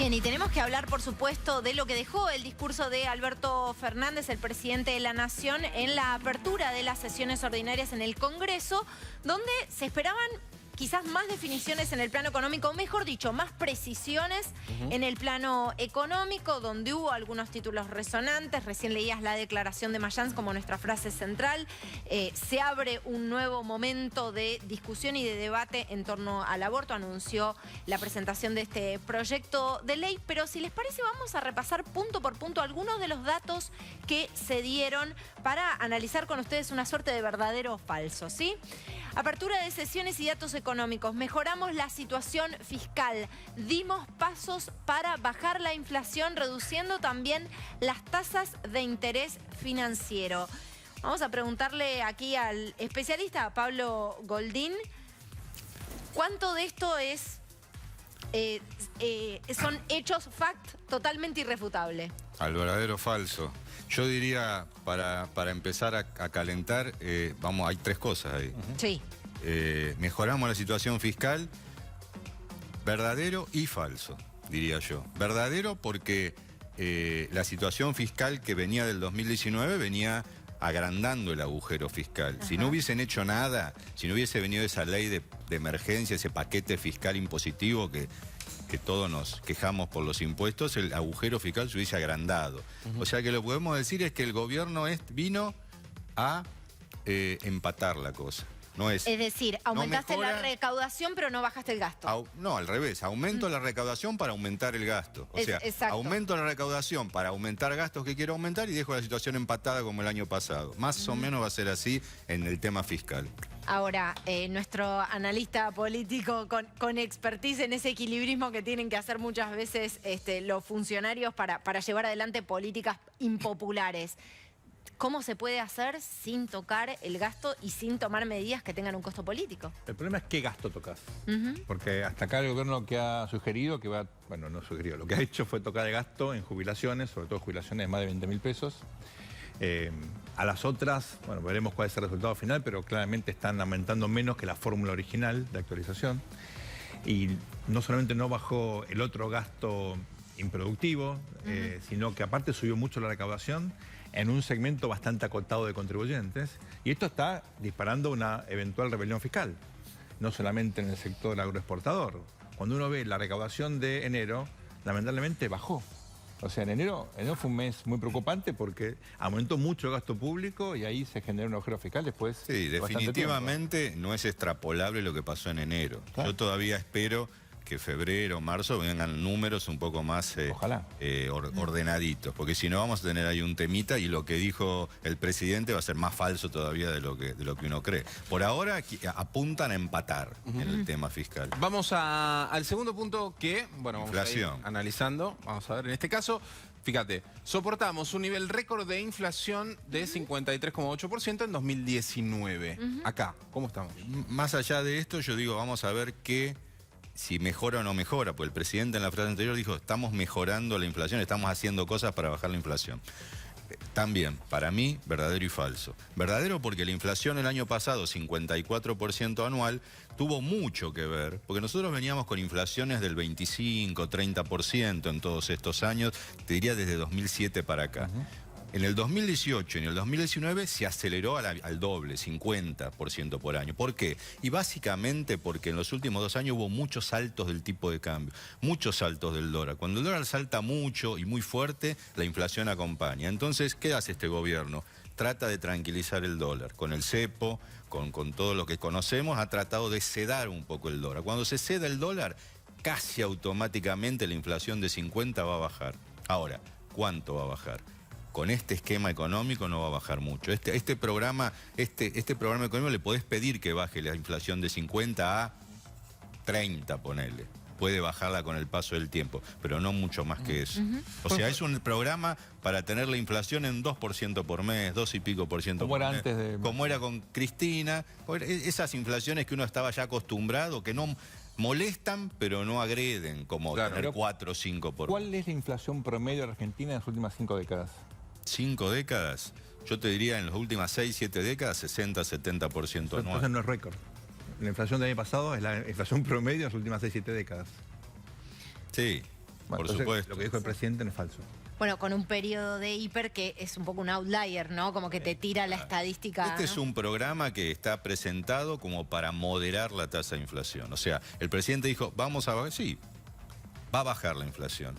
Bien, y tenemos que hablar, por supuesto, de lo que dejó el discurso de Alberto Fernández, el presidente de la Nación, en la apertura de las sesiones ordinarias en el Congreso, donde se esperaban quizás más definiciones en el plano económico, o mejor dicho, más precisiones en el plano económico, donde hubo algunos títulos resonantes. Recién leías la declaración de Mayans como nuestra frase central. Se abre un nuevo momento de discusión y de debate en torno al aborto. Anunció la presentación de este proyecto de ley, pero si les parece vamos a repasar punto por punto algunos de los datos que se dieron para analizar con ustedes una suerte de verdadero o falso, ¿sí? Apertura de sesiones y datos económicos. Mejoramos la situación fiscal. Dimos pasos para bajar la inflación, reduciendo también las tasas de interés financiero. Vamos a preguntarle aquí al especialista, a Pablo Goldín, ¿cuánto de esto son hechos, fact, totalmente irrefutable? Al verdadero falso. Yo diría, para empezar a calentar, hay tres cosas ahí. Sí. Mejoramos la situación fiscal, verdadero y falso, diría yo. Verdadero porque la situación fiscal que venía del 2019 venía agrandando el agujero fiscal. Si no hubiesen hecho nada, si no hubiese venido esa ley de emergencia, ese paquete fiscal impositivo que todos nos quejamos por los impuestos, el agujero fiscal se hubiese agrandado. O sea que lo que podemos decir es que el gobierno vino a empatar la cosa. Es decir, aumentaste la recaudación pero no bajaste el gasto. No, al revés, aumento la recaudación para aumentar el gasto. O sea, aumento la recaudación para aumentar gastos que quiero aumentar y dejo la situación empatada como el año pasado. Más o menos va a ser así en el tema fiscal. Ahora, nuestro analista político con expertise en ese equilibrismo que tienen que hacer muchas veces los funcionarios para llevar adelante políticas impopulares. ¿Cómo se puede hacer sin tocar el gasto y sin tomar medidas que tengan un costo político? El problema es qué gasto tocas. Porque hasta acá el gobierno que ha sugerido, no sugerido, lo que ha hecho fue tocar el gasto en jubilaciones, sobre todo jubilaciones de más de 20.000 pesos. A las otras, veremos cuál es el resultado final, pero claramente están aumentando menos que la fórmula original de actualización. Y no solamente no bajó el otro gasto improductivo, sino que aparte subió mucho la recaudación en un segmento bastante acotado de contribuyentes, y esto está disparando una eventual rebelión fiscal, no solamente en el sector agroexportador. Cuando uno ve la recaudación de enero, lamentablemente bajó. O sea, en enero fue un mes muy preocupante porque aumentó mucho el gasto público y ahí se generó un agujero fiscal después. Sí, definitivamente no es extrapolable lo que pasó en enero. Claro. Yo todavía espero que febrero, marzo vengan números un poco más ordenaditos, porque si no vamos a tener ahí un temita y lo que dijo el presidente va a ser más falso todavía de lo que uno cree. Por ahora apuntan a empatar en el tema fiscal. Vamos al segundo punto que, vamos a ir analizando. Vamos a ver, en este caso, fíjate, soportamos un nivel récord de inflación de 53,8% en 2019. Acá, ¿cómo estamos? Más allá de esto, yo digo, vamos a ver si mejora o no mejora, porque el presidente en la frase anterior dijo, estamos mejorando la inflación, estamos haciendo cosas para bajar la inflación. También, para mí, verdadero y falso. Verdadero porque la inflación el año pasado, 54% anual, tuvo mucho que ver, porque nosotros veníamos con inflaciones del 25, 30% en todos estos años, te diría desde 2007 para acá. En el 2018 y en el 2019 se aceleró al doble, 50% por año. ¿Por qué? Y básicamente porque en los últimos 2 años hubo muchos saltos del tipo de cambio, muchos saltos del dólar. Cuando el dólar salta mucho y muy fuerte, la inflación acompaña. Entonces, ¿qué hace este gobierno? Trata de tranquilizar el dólar. Con el cepo, con todo lo que conocemos, ha tratado de sedar un poco el dólar. Cuando se ceda el dólar, casi automáticamente la inflación de 50 va a bajar. Ahora, ¿cuánto va a bajar? Con este esquema económico no va a bajar mucho. Este programa económico le podés pedir que baje la inflación de 50 a 30, ponele. Puede bajarla con el paso del tiempo, pero no mucho más que eso. O sea, es un programa para tener la inflación en 2% por mes, 2 y pico por ciento por mes. Como era con Cristina, esas inflaciones que uno estaba ya acostumbrado, que no molestan, pero no agreden, como tener 4 o 5 por mes. ¿Cuál es la inflación promedio de Argentina en las últimas 5 décadas? 5 décadas, yo te diría en las últimas 6, 7 décadas, 60-70% anual. Entonces no es récord. La inflación del año pasado es la inflación promedio de las últimas 6, 7 décadas. Sí, Bueno, por supuesto. Lo que dijo el presidente no es falso. Bueno, con un periodo de hiper que es un poco un outlier, ¿no? Como que te tira la estadística. Este es ¿no? un programa que está presentado como para moderar la tasa de inflación. O sea, el presidente dijo, vamos a bajar, sí, va a bajar la inflación,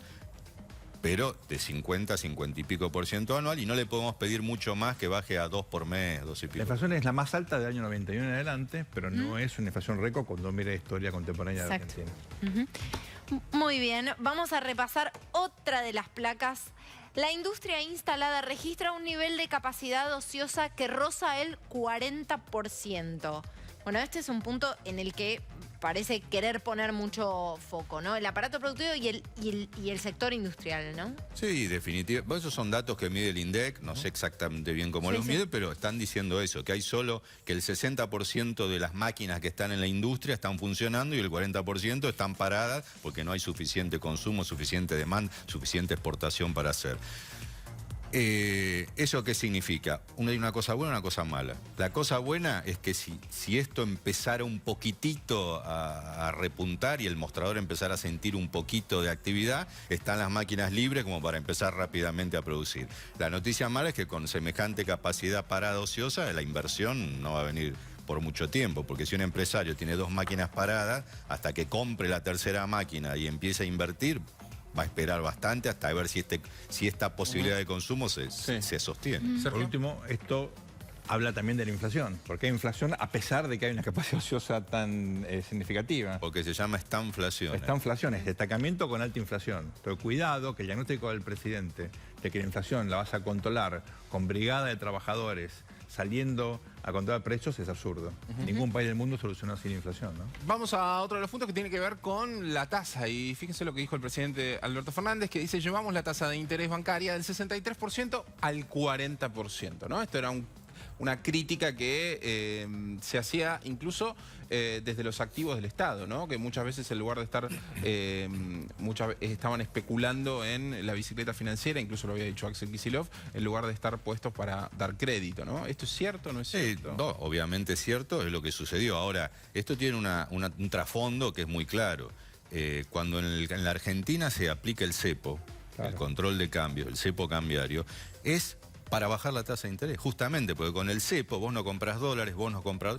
pero de 50 a 50 y pico % anual, y no le podemos pedir mucho más que baje a 2 por mes, 2 y pico. La inflación es la más alta del año 91 en adelante, pero no es una inflación récord cuando mira la historia contemporánea de Argentina. Muy bien, vamos a repasar otra de las placas. La industria instalada registra un nivel de capacidad ociosa que roza el 40%. Bueno, este es un punto en el que parece querer poner mucho foco, ¿no? El aparato productivo y el sector industrial, ¿no? Sí, definitivamente. Bueno, esos son datos que mide el INDEC, no sé exactamente bien cómo los mide, pero están diciendo eso, que hay solo que el 60% de las máquinas que están en la industria están funcionando y el 40% están paradas porque no hay suficiente consumo, suficiente demanda, suficiente exportación para hacer. ¿Eso qué significa? Hay una cosa buena y una cosa mala. La cosa buena es que si esto empezara un poquitito a repuntar y el mostrador empezara a sentir un poquito de actividad, están las máquinas libres como para empezar rápidamente a producir. La noticia mala es que con semejante capacidad parada ociosa, la inversión no va a venir por mucho tiempo, porque si un empresario tiene 2 máquinas paradas, hasta que compre la tercera máquina y empiece a invertir, va a esperar bastante hasta ver si esta posibilidad de consumo se sostiene. Por último, esto habla también de la inflación, porque hay inflación a pesar de que hay una capacidad ociosa tan significativa. Porque se llama estanflación. Estanflación es destacamiento con alta inflación. Pero cuidado que el diagnóstico del presidente de que la inflación la vas a controlar con brigada de trabajadores saliendo a controlar precios es absurdo. Ningún país del mundo solucionó sin inflación, ¿no? Vamos a otro de los puntos que tiene que ver con la tasa. Y fíjense lo que dijo el presidente Alberto Fernández, que dice, llevamos la tasa de interés bancaria del 63% al 40%, ¿no? Esto era una crítica que se hacía incluso desde los activos del Estado, ¿no? Que muchas veces en lugar de estar, estaban especulando en la bicicleta financiera, incluso lo había dicho Axel Kicillof, en lugar de estar puestos para dar crédito, ¿no? ¿Esto es cierto o no es cierto? No, obviamente es cierto, es lo que sucedió. Ahora, esto tiene un trasfondo que es muy claro. Cuando en la Argentina se aplica el cepo, el control de cambio, el cepo cambiario, es para bajar la tasa de interés, justamente porque con el cepo vos no compras dólares,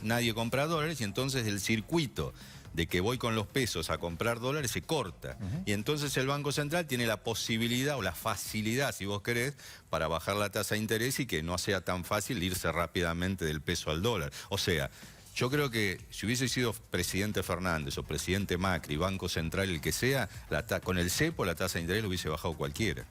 nadie compra dólares, y entonces el circuito de que voy con los pesos a comprar dólares se corta. Y entonces el Banco Central tiene la posibilidad o la facilidad, si vos querés, para bajar la tasa de interés y que no sea tan fácil irse rápidamente del peso al dólar. O sea, yo creo que si hubiese sido presidente Fernández o presidente Macri, Banco Central, el que sea, con el cepo la tasa de interés lo hubiese bajado cualquiera.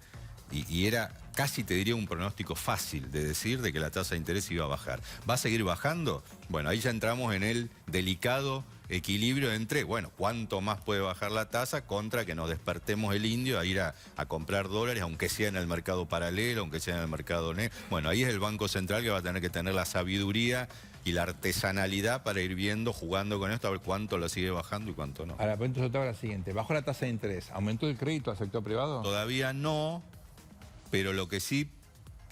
Y era casi, te diría, un pronóstico fácil de decir de que la tasa de interés iba a bajar. ¿Va a seguir bajando? Bueno, ahí ya entramos en el delicado equilibrio entre, bueno, cuánto más puede bajar la tasa contra que nos despertemos el indio a ir a comprar dólares, aunque sea en el mercado paralelo, aunque sea en el mercado negro. Bueno, ahí es el Banco Central que va a tener que tener la sabiduría y la artesanalidad para ir viendo, jugando con esto, a ver cuánto lo sigue bajando y cuánto no. Ahora, entonces te hago la siguiente. ¿Bajó la tasa de interés? ¿Aumentó el crédito al sector privado? Todavía no, pero lo que sí,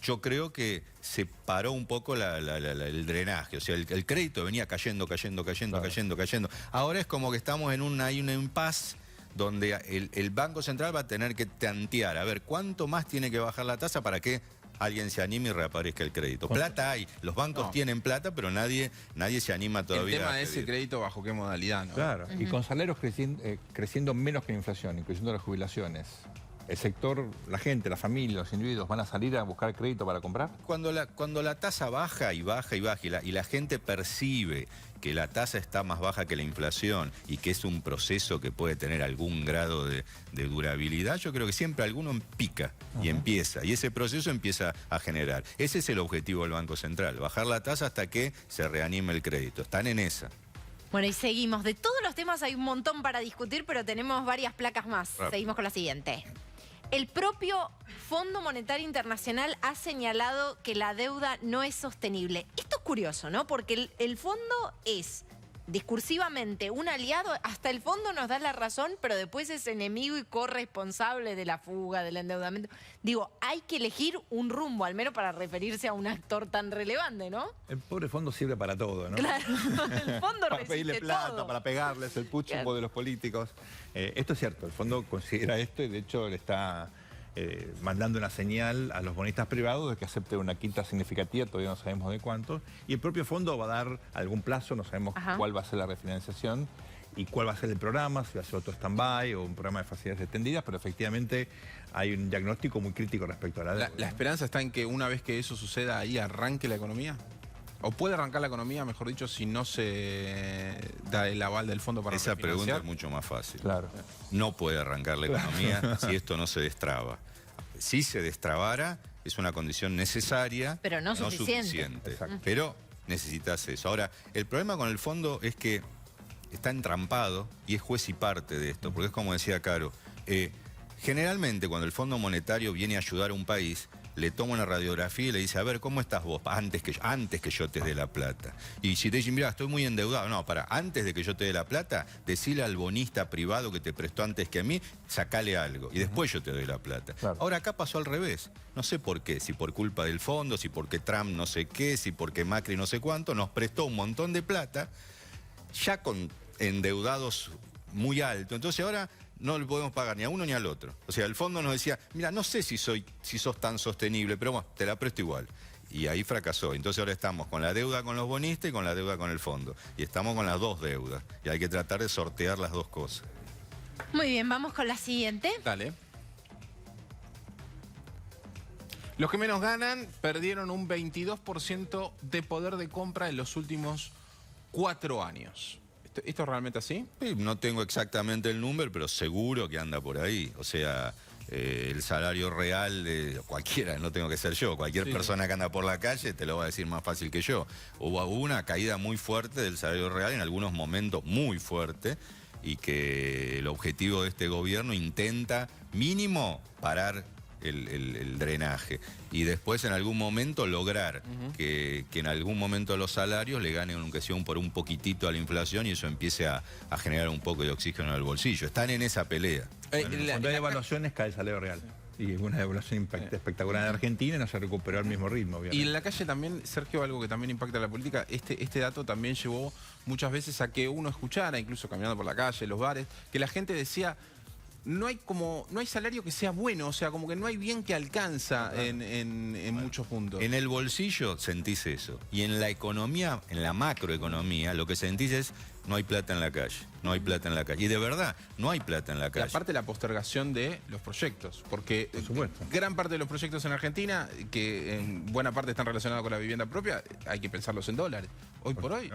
yo creo que se paró un poco el drenaje. O sea, el crédito venía cayendo. Ahora es como que estamos en un impasse donde el Banco Central va a tener que tantear, a ver cuánto más tiene que bajar la tasa para que alguien se anime y reaparezca el crédito. Plata hay, los bancos tienen plata, pero nadie se anima todavía. El tema de ese crédito, ¿bajo qué modalidad, no? Claro, y con salarios creciendo menos que la inflación, incluyendo las jubilaciones. ¿El sector, la gente, la familia, los individuos van a salir a buscar crédito para comprar? Cuando la tasa baja y la gente percibe que la tasa está más baja que la inflación y que es un proceso que puede tener algún grado de durabilidad, yo creo que siempre alguno pica y empieza. Y ese proceso empieza a generar. Ese es el objetivo del Banco Central, bajar la tasa hasta que se reanime el crédito. Están en esa. Bueno, y seguimos. De todos los temas hay un montón para discutir, pero tenemos varias placas más. Seguimos con la siguiente. El propio Fondo Monetario Internacional ha señalado que la deuda no es sostenible. Esto es curioso, ¿no? Porque el fondo es discursivamente un aliado, hasta el fondo nos da la razón, pero después es enemigo y corresponsable de la fuga, del endeudamiento. Digo, hay que elegir un rumbo, al menos para referirse a un actor tan relevante, ¿no? El pobre fondo sirve para todo, ¿no? Claro, el fondo para pedirle resiste plata, todo. para pegarles el puchumbo de los políticos. Esto es cierto, el fondo considera esto y de hecho le está mandando una señal a los bonistas privados de que acepten una quita significativa, todavía no sabemos de cuánto, y el propio fondo va a dar algún plazo, no sabemos cuál va a ser la refinanciación y cuál va a ser el programa, si va a ser otro stand-by o un programa de facilidades extendidas, pero efectivamente hay un diagnóstico muy crítico respecto a la deuda. ¿La esperanza está en que una vez que eso suceda ahí arranque la economía? ¿O puede arrancar la economía, mejor dicho, si no se da el aval del fondo para Esa refinanciar? pregunta es mucho más fácil. Claro. No puede arrancar la economía si esto no se destraba. Si se destrabara, es una condición necesaria, pero no suficiente. Pero necesitas eso. Ahora, el problema con el fondo es que está entrampado y es juez y parte de esto, porque es como decía Caro, generalmente cuando el Fondo Monetario viene a ayudar a un país, le toma una radiografía y le dice, a ver, ¿cómo estás vos antes que yo te dé la plata? Y si te dicen, mira, estoy muy endeudado. No, antes de que yo te dé la plata, decile al bonista privado que te prestó antes que a mí, sacale algo. Y después yo te doy la plata. Claro. Ahora acá pasó al revés. No sé por qué, si por culpa del fondo, si porque Trump no sé qué, si porque Macri no sé cuánto, nos prestó un montón de plata, ya con endeudados muy altos. Entonces ahora no le podemos pagar ni a uno ni al otro. O sea, el fondo nos decía, mira, no sé si sos tan sostenible, pero bueno, te la presto igual. Y ahí fracasó. Entonces ahora estamos con la deuda con los bonistas y con la deuda con el fondo. Y estamos con las dos deudas. Y hay que tratar de sortear las dos cosas. Muy bien, vamos con la siguiente. Dale. Los que menos ganan perdieron un 22% de poder de compra en los últimos 4 años. ¿Esto es realmente así? Sí, no tengo exactamente el número, pero seguro que anda por ahí. O sea, el salario real de cualquiera, no tengo que ser yo, cualquier persona que anda por la calle te lo va a decir más fácil que yo. Hubo una caída muy fuerte del salario real, en algunos momentos muy fuerte, y que el objetivo de este gobierno intenta mínimo parar el drenaje y después en algún momento lograr que en algún momento los salarios le ganen aunque sea por un poquitito a la inflación y eso empiece a generar un poco de oxígeno en el bolsillo. Están en esa pelea. Cuando hay evaluaciones cae el salario real. Y una evaluación espectacular en Argentina y no se recuperó al mismo ritmo, obviamente. Y en la calle también, Sergio, algo que también impacta la política, este dato también llevó muchas veces a que uno escuchara, incluso caminando por la calle, los bares, que la gente decía, no hay salario que sea bueno, o sea, como que no hay bien que alcanza en muchos puntos. En el bolsillo sentís eso. Y en la economía, en la macroeconomía, lo que sentís es no hay plata en la calle, no hay plata en la calle. Y de verdad, no hay plata en la calle. Y aparte la postergación de los proyectos, porque por supuesto, gran parte de los proyectos en Argentina, que en buena parte están relacionados con la vivienda propia, hay que pensarlos en dólares. Hoy por hoy.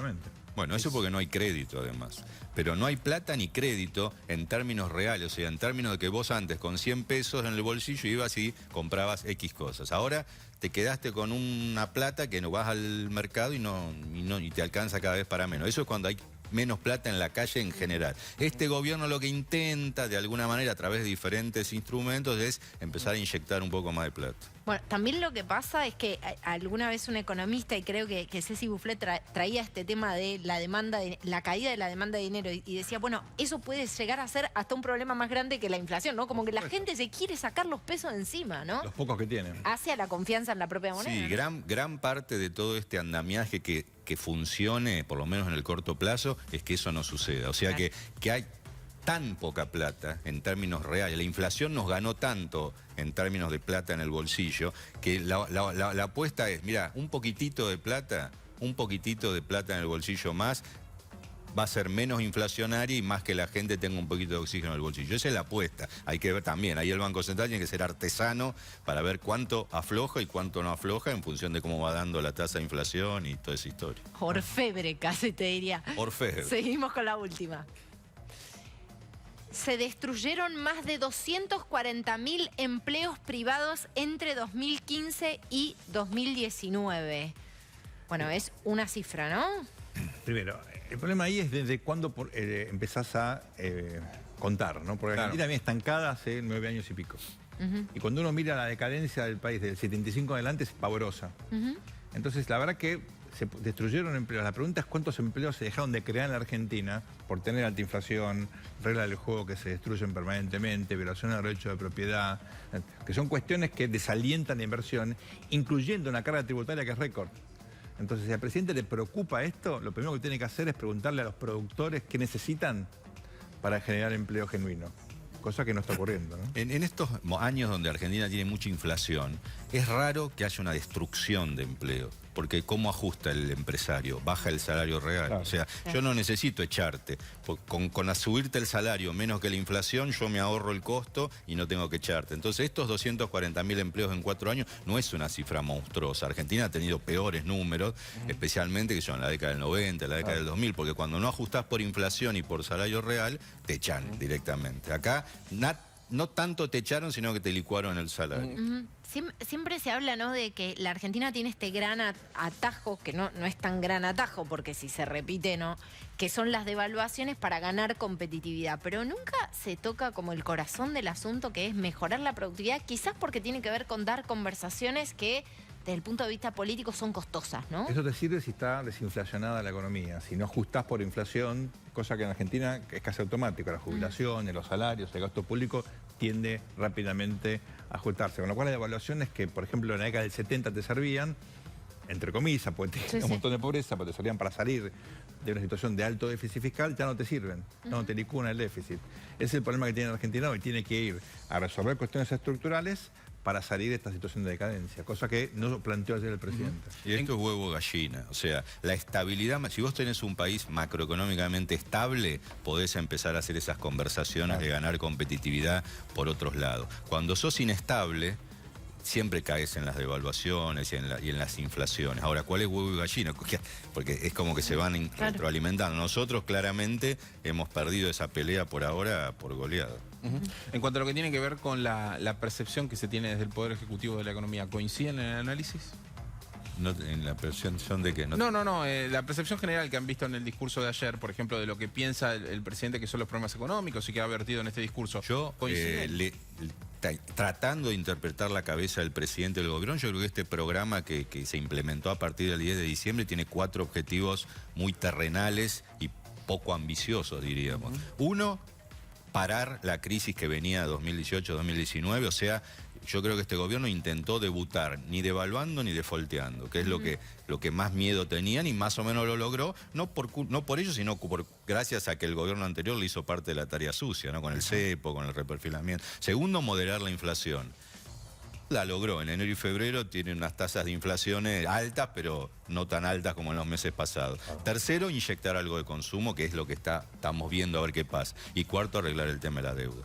Bueno, eso porque no hay crédito además. Pero no hay plata ni crédito en términos reales, o sea, en términos de que vos antes con 100 pesos en el bolsillo ibas y comprabas X cosas. Ahora te quedaste con una plata que no vas al mercado y te alcanza cada vez para menos. Eso es cuando hay menos plata en la calle en general. Este gobierno lo que intenta, de alguna manera, a través de diferentes instrumentos, es empezar a inyectar un poco más de plata. Bueno, también lo que pasa es que alguna vez un economista, y creo que Ceci Bufflet traía este tema de la caída de la demanda de dinero, y decía, bueno, eso puede llegar a ser hasta un problema más grande que la inflación, ¿no? Como que la gente se quiere sacar los pesos de encima, ¿no? Los pocos que tienen. Hacia la confianza en la propia moneda. Sí, gran parte de todo este andamiaje que funcione, por lo menos en el corto plazo, es que eso no suceda. O sea, que hay tan poca plata en términos reales, la inflación nos ganó tanto en términos de plata en el bolsillo, que la apuesta es, mira, un poquitito de plata en el bolsillo más, va a ser menos inflacionaria y más que la gente tenga un poquito de oxígeno en el bolsillo. Esa es la apuesta. Hay que ver también, ahí el Banco Central tiene que ser artesano para ver cuánto afloja y cuánto no afloja en función de cómo va dando la tasa de inflación y toda esa historia. Orfebre casi te diría. Orfebre. Seguimos con la última. Se destruyeron más de 240.000 empleos privados entre 2015 y 2019. Bueno, es una cifra, ¿no? Primero, el problema ahí es desde cuándo empezás a contar, ¿no? Porque Argentina viene estancada hace 9 años y pico. Y cuando uno mira la decadencia del país del 75 en adelante es pavorosa. Entonces, la verdad que se destruyeron empleos. La pregunta es cuántos empleos se dejaron de crear en la Argentina por tener alta inflación, reglas del juego que se destruyen permanentemente, violación al derecho de propiedad, que son cuestiones que desalientan la inversión, incluyendo una carga tributaria que es récord. Entonces, si al presidente le preocupa esto, lo primero que tiene que hacer es preguntarle a los productores qué necesitan para generar empleo genuino. Cosa que no está ocurriendo, ¿no? En estos años donde Argentina tiene mucha inflación, es raro que haya una destrucción de empleo. Porque ¿cómo ajusta el empresario? Baja el salario real. Claro. O sea, yo no necesito echarte. Con subirte el salario menos que la inflación, yo me ahorro el costo y no tengo que echarte. Entonces, estos 240.000 empleos en 4 años no es una cifra monstruosa. Argentina ha tenido peores números, especialmente que son en la década del 90, la década del 2000, porque cuando no ajustás por inflación y por salario real, te echan directamente. Acá no tanto te echaron, sino que te licuaron el salario. Siempre se habla, ¿no?, de que la Argentina tiene este gran atajo, que no es tan gran atajo, porque si se repite, ¿no?, que son las devaluaciones para ganar competitividad. Pero nunca se toca como el corazón del asunto, que es mejorar la productividad, quizás porque tiene que ver con dar conversaciones que, desde el punto de vista político, son costosas, ¿no? Eso te sirve si está desinflacionada la economía. Si no ajustás por inflación, cosa que en Argentina es casi automático, las jubilaciones, los salarios, el gasto público tiende rápidamente a ajustarse. Con lo cual hay devaluaciones que, por ejemplo, en la década del 70 te servían, entre comillas, porque tenía un montón de pobreza, pero te servían para salir de una situación de alto déficit fiscal, ya no te sirven, no te licúan el déficit. Ese es el problema que tiene Argentina hoy, tiene que ir a resolver cuestiones estructurales para salir de esta situación de decadencia, cosa que no planteó ayer el presidente. Y esto es huevo gallina, o sea, la estabilidad, si vos tenés un país macroeconómicamente estable, podés empezar a hacer esas conversaciones de ganar competitividad por otros lados. Cuando sos inestable, siempre caes en las devaluaciones y en las inflaciones. Ahora, ¿cuál es huevo y gallina? Porque es como que se van retroalimentando. Nosotros claramente hemos perdido esa pelea por ahora por goleada. En cuanto a lo que tiene que ver con la percepción que se tiene desde el Poder Ejecutivo de la economía, ¿coinciden en el análisis? No, ¿en la percepción de qué? No, la percepción general que han visto en el discurso de ayer, por ejemplo, de lo que piensa el presidente que son los problemas económicos y que ha vertido en este discurso. Yo, tratando de interpretar la cabeza del presidente del gobierno, yo creo que este programa que se implementó a partir del 10 de diciembre tiene 4 objetivos muy terrenales y poco ambiciosos, diríamos. Uno, parar la crisis que venía 2018-2019, o sea, yo creo que este gobierno intentó debutar ni devaluando ni defolteando, que es lo que más miedo tenían y más o menos lo logró, no por ello, sino gracias a que el gobierno anterior le hizo parte de la tarea sucia, ¿no? Con el cepo, con el reperfilamiento. Segundo, moderar la inflación. La logró, en enero y febrero tiene unas tasas de inflación altas, pero no tan altas como en los meses pasados. Tercero, inyectar algo de consumo, que es lo que estamos viendo a ver qué pasa. Y cuarto, arreglar el tema de la deuda.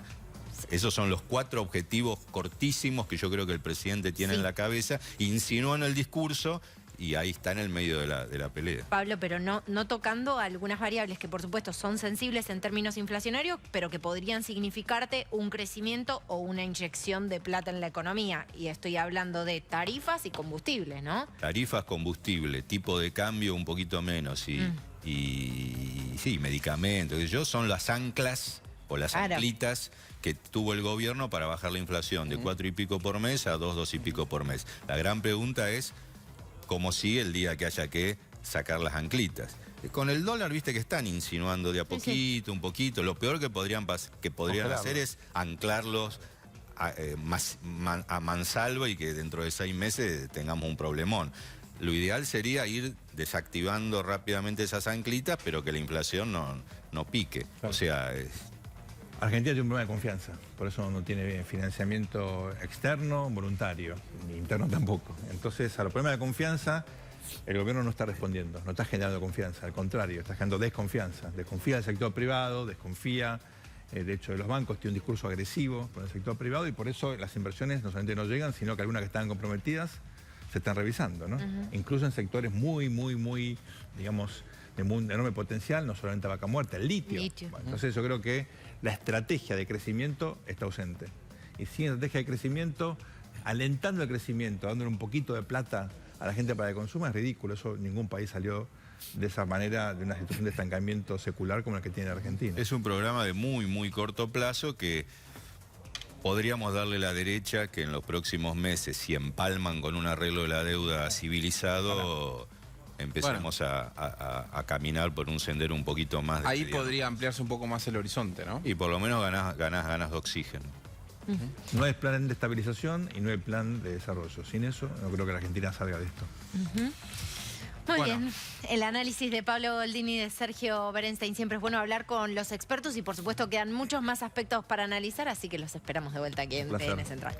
Esos son los 4 objetivos cortísimos que yo creo que el presidente tiene en la cabeza, insinuó en el discurso y ahí está en el medio de la pelea. Pablo, pero no tocando algunas variables que por supuesto son sensibles en términos inflacionarios, pero que podrían significarte un crecimiento o una inyección de plata en la economía. Y estoy hablando de tarifas y combustibles, ¿no? Tarifas, combustible, tipo de cambio un poquito menos y sí, medicamentos, son las anclas o las anclitas que tuvo el gobierno para bajar la inflación de 4 y pico por mes a 2 y pico por mes. La gran pregunta es cómo sigue el día que haya que sacar las anclitas. Con el dólar, viste que están insinuando de a poquito, un poquito. Lo peor que podrían hacer es anclarlos a mansalva y que dentro de 6 meses tengamos un problemón. Lo ideal sería ir desactivando rápidamente esas anclitas, pero que la inflación no pique. Claro. O sea... Argentina tiene un problema de confianza, por eso no tiene financiamiento externo voluntario, ni interno tampoco. Entonces, a los problemas de confianza, el gobierno no está respondiendo, no está generando confianza, al contrario, está generando desconfianza. Desconfía del sector privado, desconfía, de hecho, de los bancos, tiene un discurso agresivo con el sector privado y por eso las inversiones no solamente no llegan, sino que algunas que están comprometidas se están revisando, ¿no? Incluso en sectores muy, digamos, de enorme potencial, no solamente vaca muerta, el litio. Bueno, entonces yo creo que la estrategia de crecimiento está ausente. Y sin estrategia de crecimiento, alentando el crecimiento, dándole un poquito de plata a la gente para que consuma, es ridículo. Eso ningún país salió de esa manera, de una situación de estancamiento secular como la que tiene Argentina. Es un programa de muy corto plazo que podríamos darle la derecha que en los próximos meses, si empalman con un arreglo de la deuda civilizado, empecemos a caminar por un sendero un poquito más. Ahí podría ampliarse un poco más el horizonte, ¿no? Y por lo menos ganas de oxígeno. No hay plan de estabilización y no hay plan de desarrollo. Sin eso, no creo que la Argentina salga de esto. Muy bien. El análisis de Pablo Goldini y de Sergio Berenstein. Siempre es bueno hablar con los expertos y por supuesto quedan muchos más aspectos para analizar, así que los esperamos de vuelta aquí en TN Central.